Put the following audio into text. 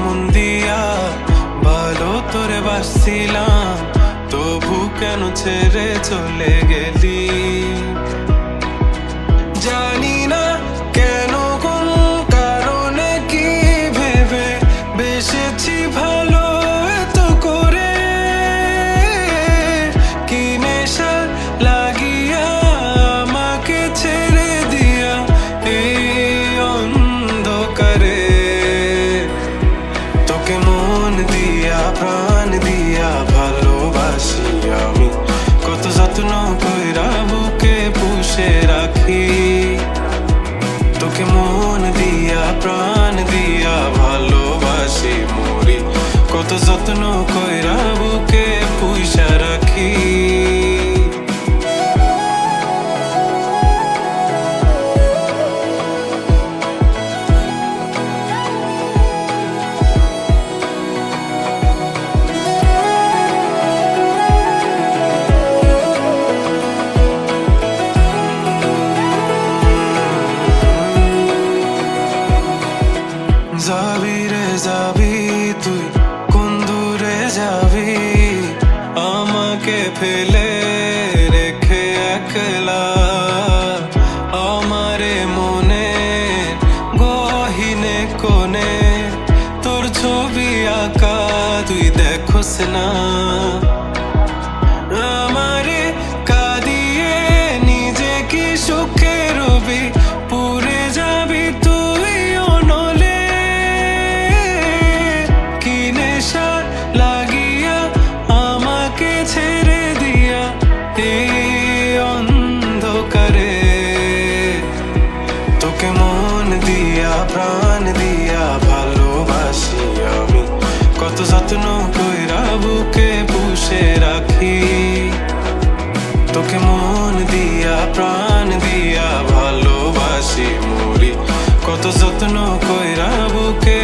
মন দিয়া ভালো তোরে বাসছিলাম, তবু কেন ছেড়ে চলে গেলি? জানি না কেন, কোন কারণে, কি ভেবে বেসেছি ভালো এত করে, কি নেশা লাগিয়া আমাকে ছেড়ে দিয়া এই অন্ধকারে। তোকে মন দিয়া প্রাণ দিয়া ভালোবাসি আমি, কত যত্ন কইরা বুকে পুষে রাখি। তোকে মন দিয়া প্রাণ দিয়া ভালোবাসি মরি, কত যত্ন কইরা বুকে পুষা রাখি। যাবি রে যাবি তুই, কোন দূরে যাবি আমাকে ফেলে রেখে একলা? আমারে মনে গহিনে কোণে তোর ছবি আঁকা তুই দেখোস না? আমারে কাঁদিয়ে নিজে কি সুখে রবি, পুরে যাবি তুই অনলে। কি নেশা লাগিয়া আমাকে ছেড়ে দিয়া এই অন্ধকারে। তোকে মন দিয়া প্রাণ দিয়া ভালোবাসি আমি, কত যত্ন কইরা বুকে পুষে রাখি। তোকে মন দিয়া প্রাণ দিয়া ভালোবাসি মরি, কত যত্ন কইরা বুকে